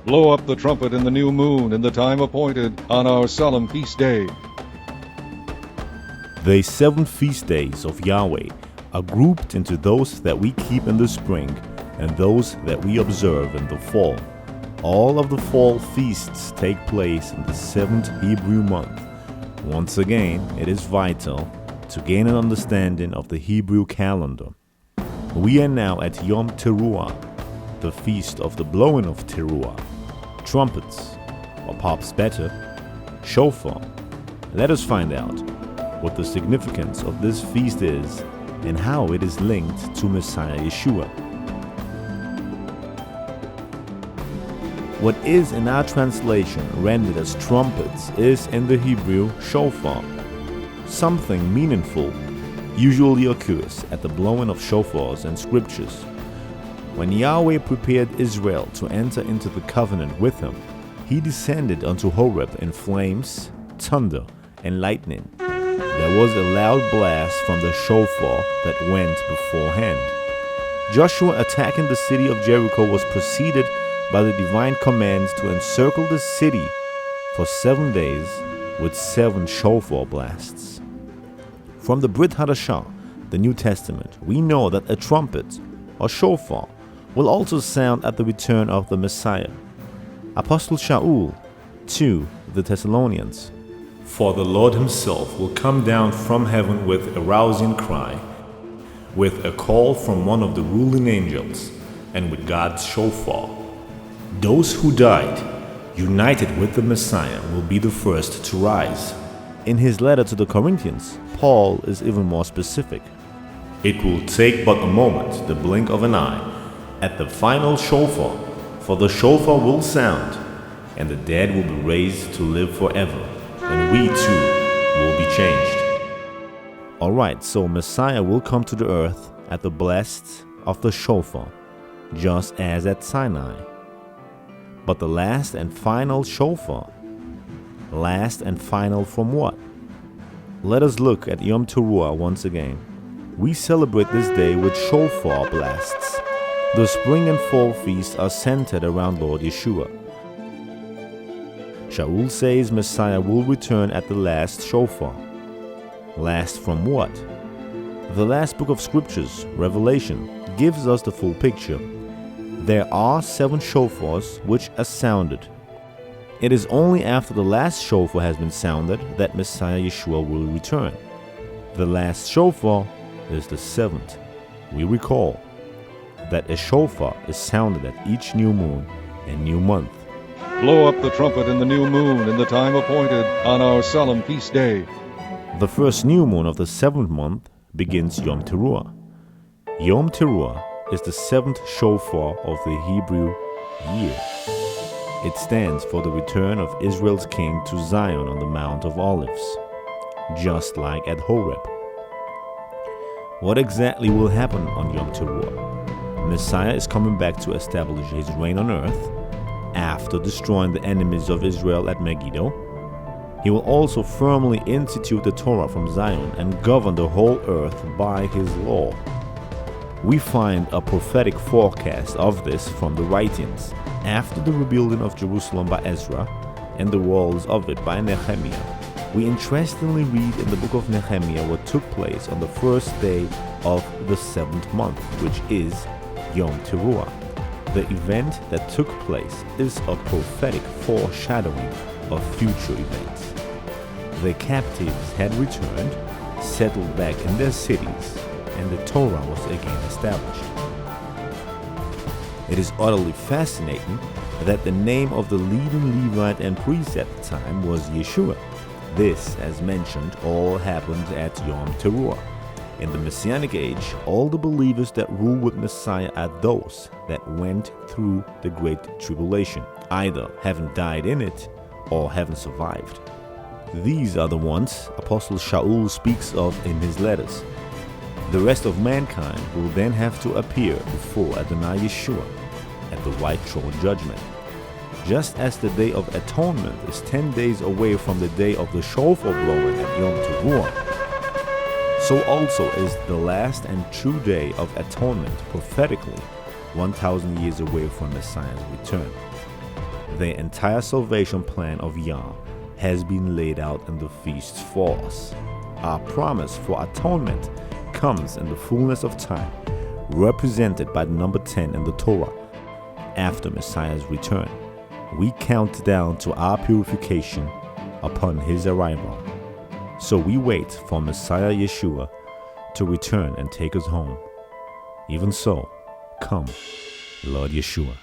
Blow up the trumpet in the new moon in the time appointed on our solemn feast day. The 7 feast days of Yahweh are grouped into those that we keep in the spring and those that we observe in the fall. All of the fall feasts take place in the 7th Hebrew month. Once again, it is vital to gain an understanding of the Hebrew calendar. We are now at Yom Teruah, the feast of the blowing of Teruah, trumpets, or perhaps better, Shofar. Let us find out what the significance of this feast is and how it is linked to Messiah Yeshua. What is in our translation rendered as trumpets is in the Hebrew shofar. Something meaningful usually occurs at the blowing of shofars in scriptures. When Yahweh prepared Israel to enter into the covenant with him, he descended unto Horeb in flames, thunder, and lightning. There was a loud blast from the shofar that went beforehand. Joshua attacking the city of Jericho was preceded by the divine commands to encircle the city for 7 days with 7 shofar blasts. From the Brit Hadashah, the New Testament, we know that a trumpet, or shofar, will also sound at the return of the Messiah. Apostle Shaul to the Thessalonians, "For the Lord himself will come down from heaven with a rousing cry, with a call from one of the ruling angels, and with God's shofar. Those who died, united with the Messiah, will be the first to rise." In his letter to the Corinthians, Paul is even more specific. "It will take but a moment, the blink of an eye, at the final shofar, for the shofar will sound, and the dead will be raised to live forever, and we too will be changed." Alright, so Messiah will come to the earth at the blast of the shofar, just as at Sinai. But the last and final shofar, last and final from what? Let us look at Yom Teruah once again. We celebrate this day with shofar blasts. The spring and fall feasts are centered around Lord Yeshua. Shaul says Messiah will return at the last shofar. Last from what? The last book of scriptures, Revelation, gives us the full picture. There are 7 shofars which are sounded. It is only after the last shofar has been sounded that Messiah Yeshua will return. The last shofar is the 7th. We recall that a shofar is sounded at each new moon and new month. Blow up the trumpet in the new moon in the time appointed on our solemn feast day. The first new moon of the 7th month begins Yom Teruah. Yom Teruah is the 7th shofar of the Hebrew year. It stands for the return of Israel's king to Zion on the Mount of Olives, just like at Horeb. What exactly will happen on Yom Teruah? Messiah is coming back to establish his reign on earth after destroying the enemies of Israel at Megiddo. He will also firmly institute the Torah from Zion and govern the whole earth by his law. We find a prophetic forecast of this from the writings after the rebuilding of Jerusalem by Ezra and the walls of it by Nehemiah. We interestingly read in the book of Nehemiah what took place on the first day of the 7th month, which is Yom Teruah. The event that took place is a prophetic foreshadowing of future events. The captives had returned, settled back in their cities, and the Torah was again established. It is utterly fascinating that the name of the leading Levite and priest at the time was Yeshua. This, as mentioned, all happened at Yom Teruah. In the Messianic age, all the believers that rule with Messiah are those that went through the Great Tribulation, either having died in it or having survived. These are the ones Apostle Shaul speaks of in his letters. The rest of mankind will then have to appear before Adonai Yeshua at the white throne judgment. Just as the Day of Atonement is 10 days away from the day of the shofar blowing at Yom Teruah, so also is the last and true Day of Atonement prophetically 1,000 years away from Messiah's return. The entire salvation plan of Yah has been laid out in the feasts for us. Our promise for atonement comes in the fullness of time, represented by the number 10 in the Torah. After Messiah's return, we count down to our purification upon his arrival. So we wait for Messiah Yeshua to return and take us home. Even so, come, Lord Yeshua.